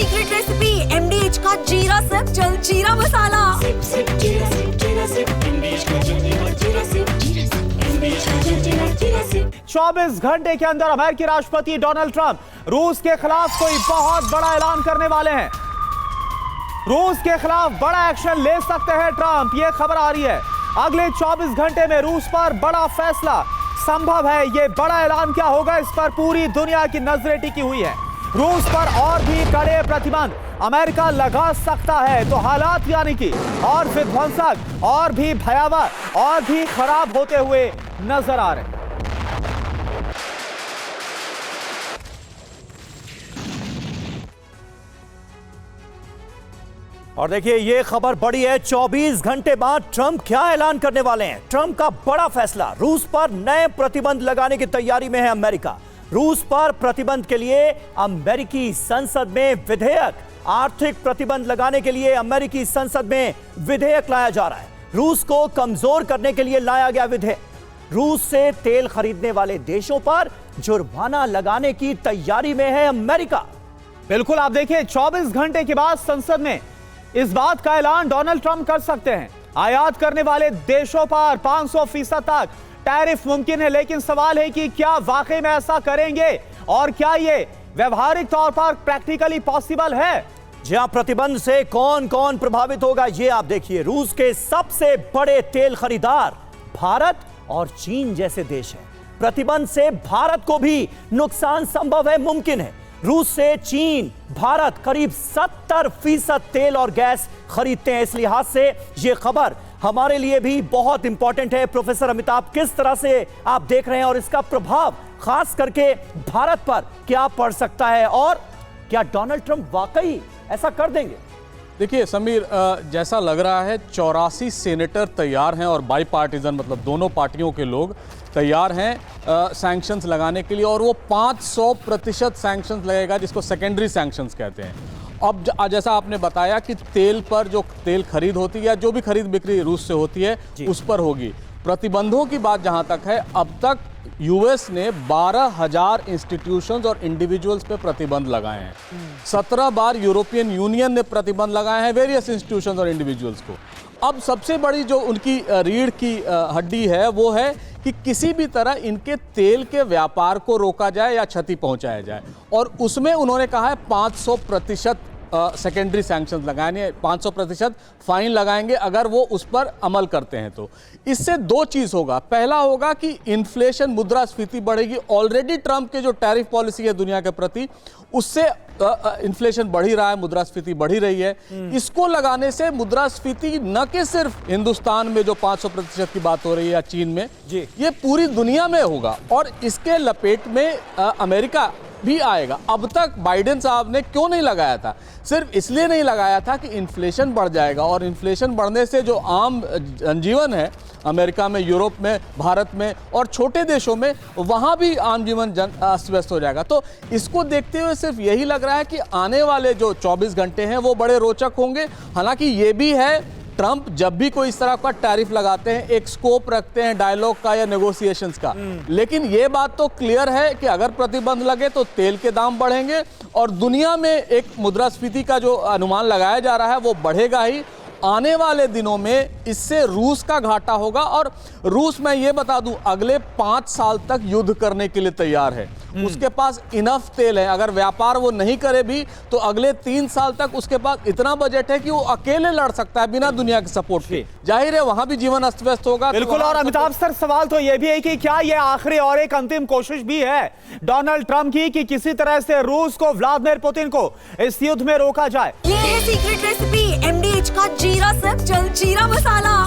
Secret recipe MDH का जीरा SIP jaljeera मसाला। SIP SIP जीरा सिप MDH का जलजीरा जीरा सिप MDH का जलजीरा जीरा सिप। 24 घंटे के अंदर अमेरिकी राष्ट्रपति डोनाल्ड ट्रंप रूस के खिलाफ कोई बहुत बड़ा ऐलान करने वाले हैं। रूस के खिलाफ बड़ा एक्शन ले सकते हैं ट्रंप, यह खबर आ रही है। अगले 24 घंटे में रूस पर बड़ा फैसला संभव है। यह बड़ा ऐलान क्या होगा, इस पर पूरी दुनिया की नजरें टिकी हुई है। रूस पर और भी कड़े प्रतिबंध अमेरिका लगा सकता है तो हालात यानी कि और विध्वंसक और भी भयावह और भी खराब होते हुए नजर आ रहे हैं। और देखिए ये खबर बड़ी है। 24 घंटे बाद ट्रंप क्या ऐलान करने वाले हैं। ट्रंप का बड़ा फैसला, रूस पर नए प्रतिबंध लगाने की तैयारी में है अमेरिका। रूस पर प्रतिबंध के लिए अमेरिकी संसद में विधेयक, आर्थिक प्रतिबंध लगाने के लिए अमेरिकी संसद में विधेयक लाया जा रहा है। रूस को कमजोर करने के लिए लाया गया विधेयक। रूस से तेल खरीदने वाले देशों पर जुर्माना लगाने की तैयारी में है अमेरिका। बिल्कुल, आप देखिए 24 घंटे के बाद संसद में इस बात का ऐलान डोनाल्ड ट्रंप कर सकते हैं। आयात करने वाले देशों पर 500% तक टैरिफ मुमकिन है, लेकिन सवाल है कि क्या वाकई में ऐसा करेंगे और क्या ये व्यवहारिक तौर पर प्रैक्टिकली पॉसिबल है। जहां प्रतिबंध से कौन कौन प्रभावित होगा ये आप देखिए। रूस के सबसे बड़े तेल खरीदार भारत और चीन जैसे देश हैं। प्रतिबंध से भारत को भी नुकसान संभव है, मुमकिन है। रूस से चीन, भारत करीब 70% तेल और गैस खरीदते हैं। इस लिहाज से यह खबर हमारे लिए भी बहुत इंपॉर्टेंट है। प्रोफेसर अमिताभ, किस तरह से आप देख रहे हैं और इसका प्रभाव खास करके भारत पर क्या पड़ सकता है और क्या डोनाल्ड ट्रंप वाकई ऐसा कर देंगे? देखिए समीर, जैसा लग रहा है 84 सेनेटर तैयार हैं और बाईपार्टीजन मतलब दोनों पार्टियों के लोग तैयार हैं सैंक्शंस लगाने के लिए, और वो 500% सैंक्शंस लगेगा जिसको सेकेंडरी सैंक्शंस कहते हैं। अब जैसा आपने बताया कि तेल पर जो तेल खरीद होती है या जो भी खरीद बिक्री रूस से होती है उस पर होगी। प्रतिबंधों की बात जहां तक है, अब तक यूएस ने 12,000 इंस्टीट्यूशंस और इंडिविजुअल्स पे प्रतिबंध लगाए हैं। 17 बार यूरोपियन यूनियन ने प्रतिबंध लगाए हैं वेरियस इंस्टीट्यूशंस और इंडिविजुअल्स को। अब सबसे बड़ी जो उनकी रीढ़ की हड्डी है वो है कि किसी भी तरह इनके तेल के व्यापार को रोका जाए या क्षति पहुंचाया जाए, और उसमें उन्होंने कहा है 500% सेकेंडरी सैंक्शंस लगाएंगे, 500% फाइन लगाएंगे अगर वो उस पर अमल करते हैं। तो इससे दो चीज़ होगा। पहला होगा कि इन्फ्लेशन, मुद्रास्फीति बढ़ेगी। ऑलरेडी ट्रंप के जो टैरिफ पॉलिसी है दुनिया के प्रति, उससे इन्फ्लेशन बढ़ ही रहा है, मुद्रास्फीति बढ़ ही रही है। इसको लगाने से मुद्रास्फीति न कि सिर्फ हिंदुस्तान में जो 500% की बात हो रही है या चीन में, ये पूरी दुनिया में होगा और इसके लपेट में अमेरिका भी आएगा। अब तक बाइडेन साहब ने क्यों नहीं लगाया था? सिर्फ इसलिए नहीं लगाया था कि इन्फ्लेशन बढ़ जाएगा, और इन्फ्लेशन बढ़ने से जो आम जनजीवन है अमेरिका में, यूरोप में, भारत में और छोटे देशों में, वहाँ भी आम जीवन अस्त व्यस्त हो जाएगा। तो इसको देखते हुए सिर्फ यही लग रहा है कि आने वाले जो 24 घंटे हैं वो बड़े रोचक होंगे। हालांकि ये भी है, ट्रंप जब भी कोई इस तरह का टैरिफ लगाते हैं एक स्कोप रखते हैं डायलॉग का या नेगोशिएशंस का, लेकिन ये बात तो क्लियर है कि अगर प्रतिबंध लगे तो तेल के दाम बढ़ेंगे और दुनिया में एक मुद्रास्फीति का जो अनुमान लगाया जा रहा है वो बढ़ेगा ही। आने वाले दिनों में इससे रूस का घाटा होगा, और रूस, मैं ये बता दूं, अगले 5 साल तक युद्ध करने के लिए तैयार है। उसके पास इनफ तेल है। अगर व्यापार वो नहीं करे भी तो अगले 3 साल तक उसके पास इतना बजट है कि वो अकेले लड़ सकता है बिना दुनिया के सपोर्ट के। जाहिर है वहां भी जीवन अस्त व्यस्त होगा। बिल्कुल। और अमिताभ सर, सवाल तो यह भी है कि क्या यह आखिरी और एक अंतिम कोशिश भी है डोनाल्ड ट्रंप की कि किसी तरह से रूस को, व्लादिमीर पुतिन को इस युद्ध में रोका जाए? ये है सीक्रेट रेसिपी MDH का जीरा सिप जलजीरा मसाला।